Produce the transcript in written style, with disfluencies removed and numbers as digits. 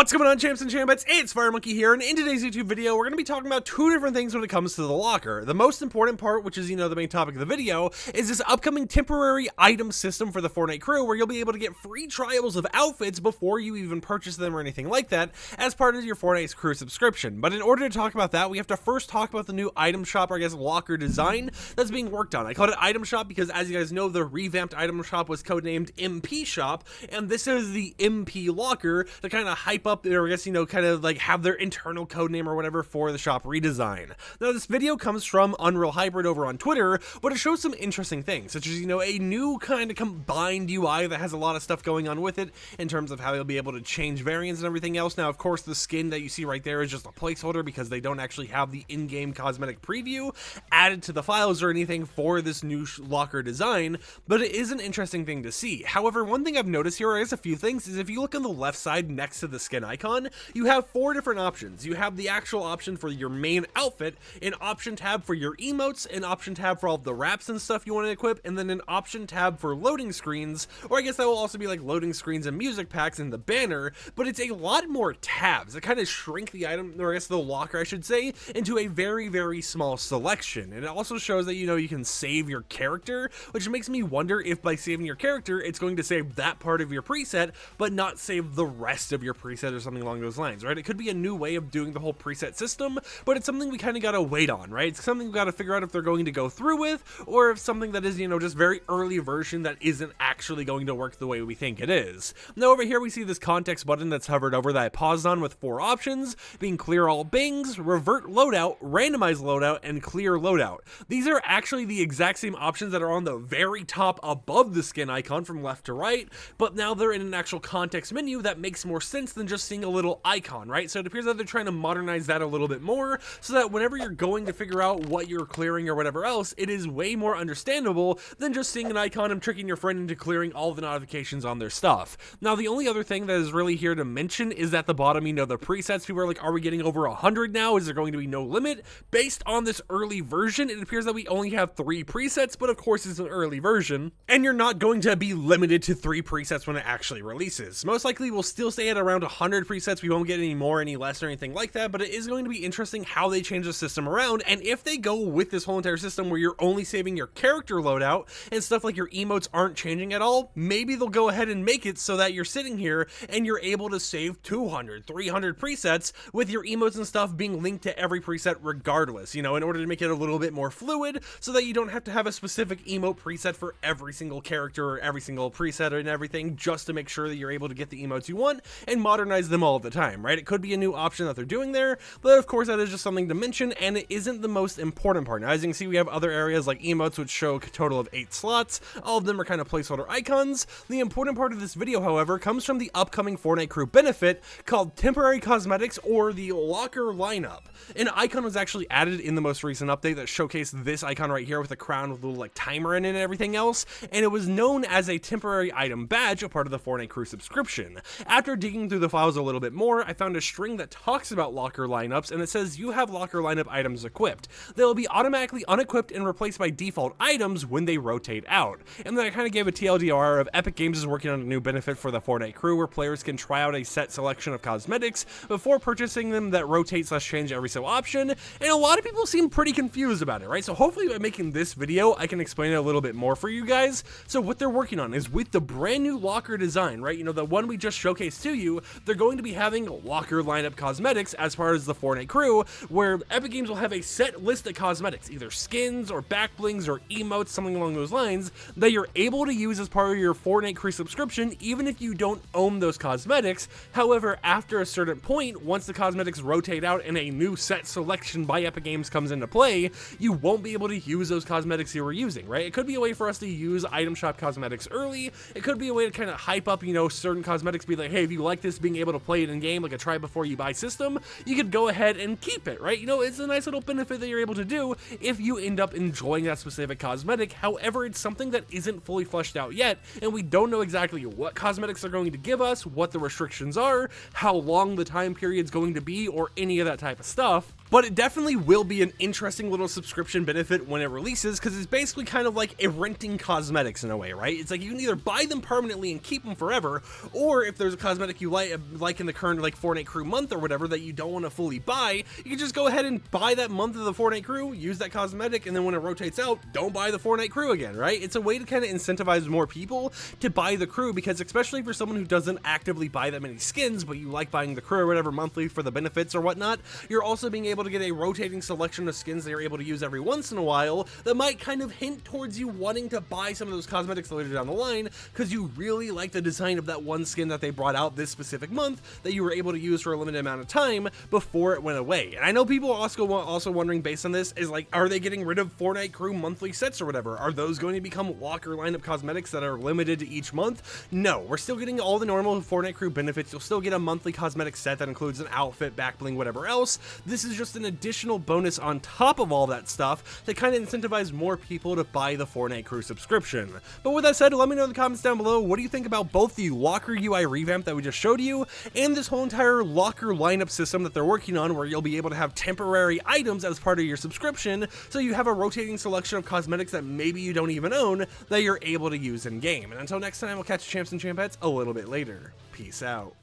What's going on, champs and chambettes? It's FireMonkey here, and in today's YouTube video, we're going to be talking about two different things when it comes to the locker. The most important part, which is, the main topic of the video, is this upcoming temporary item system for the Fortnite crew, where you'll be able to get free trials of outfits before you even purchase them or anything like that, as part of your Fortnite crew subscription. But in order to talk about that, we have to first talk about the new item shop, or I guess locker design, that's being worked on. I called it item shop because, as you guys know, the revamped item shop was codenamed MP shop, and this is the MP locker to kind of hype up, or I guess, kind of like have their internal code name or whatever for the shop redesign. Now, this video comes from Unreal Hybrid over on Twitter, but it shows some interesting things, such as, a new kind of combined UI that has a lot of stuff going on with it in terms of how you'll be able to change variants and everything else. Now, of course, the skin that you see right there is just a placeholder because they don't actually have the in-game cosmetic preview added to the files or anything for this new locker design, but it is an interesting thing to see. However, one thing I've noticed here, or I guess a few things, is if you look on the left side next to the skin icon, you have four different options. You have the actual option for your main outfit, an option tab for your emotes, an option tab for all the wraps and stuff you want to equip, and then an option tab for loading screens, or I guess that will also be like loading screens and music packs in the banner, but it's a lot more tabs that kind of shrink the item, or I guess the locker, I should say, into a very, very small selection. And it also shows that, you can save your character, which makes me wonder if by saving your character, it's going to save that part of your preset, but not save the rest of your preset or something along those lines, right? It could be a new way of doing the whole preset system, but it's something we kind of got to wait on, right? It's something we got to figure out if they're going to go through with, or if something that is, just very early version that isn't actually going to work the way we think it is. Now, over here, we see this context button that's hovered over that I paused on with four options, being clear all bangs, revert loadout, randomize loadout, and clear loadout. These are actually the exact same options that are on the very top above the skin icon from left to right, but now they're in an actual context menu that makes more sense than just seeing a little icon, right? So it appears that they're trying to modernize that a little bit more so that whenever you're going to figure out what you're clearing or whatever else, it is way more understandable than just seeing an icon and tricking your friend into clearing all the notifications on their stuff. Now, the only other thing that is really here to mention is at the bottom, the presets. People are like, are we getting over 100 now? Is there going to be no limit? Based on this early version, it appears that we only have 3 presets, but of course it's an early version, and you're not going to be limited to 3 presets when it actually releases. Most likely we'll still stay at around 100 presets. We won't get any more, any less, or anything like that, but it is going to be interesting how they change the system around, and if they go with this whole entire system where you're only saving your character loadout and stuff like your emotes aren't changing at all, maybe they'll go ahead and make it so that you're sitting here and you're able to save 200, 300 presets with your emotes and stuff being linked to every preset regardless, in order to make it a little bit more fluid so that you don't have to have a specific emote preset for every single character or every single preset and everything, just to make sure that you're able to get the emotes you want and modernize them all the time, right? It could be a new option that they're doing there, but of course that is just something to mention, and it isn't the most important part. Now, as you can see, we have other areas like emotes, which show a total of 8 slots. All of them are kind of placeholder icons. The important part of this video, however, comes from the upcoming Fortnite crew benefit called Temporary Cosmetics, or the Locker Lineup. An icon was actually added in the most recent update that showcased this icon right here with a crown with a little timer in it and everything else, and it was known as a temporary item badge, a part of the Fortnite crew subscription. After digging through the files a little bit more, I found a string that talks about locker lineups, and it says you have locker lineup items equipped. They'll be automatically unequipped and replaced by default items when they rotate out. And then I kind of gave a TLDR of Epic Games is working on a new benefit for the Fortnite crew where players can try out a set selection of cosmetics before purchasing them that rotate/change every so often, and a lot of people seem pretty confused about it, right? So hopefully by making this video, I can explain it a little bit more for you guys. So what they're working on is with the brand new locker design, right? The one we just showcased to you, they're going to be having locker lineup cosmetics as far as the Fortnite crew, where Epic Games will have a set list of cosmetics, either skins or back blings or emotes, something along those lines, that you're able to use as part of your Fortnite crew subscription, even if you don't own those cosmetics. However, after a certain point, once the cosmetics rotate out and a new set selection by Epic Games comes into play, you won't be able to use those cosmetics you were using, right? It could be a way for us to use item shop cosmetics early. It could be a way to kind of hype up, certain cosmetics, be like, hey, if you like this, being able to play it in game, like a try before you buy system, you could go ahead and keep it, right? It's a nice little benefit that you're able to do if you end up enjoying that specific cosmetic. However, it's something that isn't fully fleshed out yet, and we don't know exactly what cosmetics they're going to give us, what the restrictions are, how long the time period's going to be, or any of that type of stuff. But it definitely will be an interesting little subscription benefit when it releases, because it's basically kind of like a renting cosmetics in a way, right? It's like you can either buy them permanently and keep them forever, or if there's a cosmetic you like in the current like Fortnite crew month or whatever that you don't want to fully buy, you can just go ahead and buy that month of the Fortnite crew, use that cosmetic, and then when it rotates out, don't buy the Fortnite crew again, right? It's a way to kind of incentivize more people to buy the crew, because especially for someone who doesn't actively buy that many skins, but you like buying the crew or whatever monthly for the benefits or whatnot, you're also being able to get a rotating selection of skins that you're able to use every once in a while that might kind of hint towards you wanting to buy some of those cosmetics later down the line, because you really like the design of that one skin that they brought out this specific month that you were able to use for a limited amount of time before it went away. And I know people are also wondering, based on this, is like, are they getting rid of Fortnite crew monthly sets or whatever? Are those going to become locker lineup cosmetics that are limited to each month? No, we're still getting all the normal Fortnite crew benefits. You'll still get a monthly cosmetic set that includes an outfit, back bling, whatever else. This is just an additional bonus on top of all that stuff to kind of incentivize more people to buy the Fortnite crew subscription. But with that said, let me know in the comments down below, what do you think about both the locker UI revamp that we just showed you and this whole entire locker lineup system that they're working on, where you'll be able to have temporary items as part of your subscription, so you have a rotating selection of cosmetics that maybe you don't even own that you're able to use in game. And until next time, we'll catch you champs and champettes a little bit later. Peace out.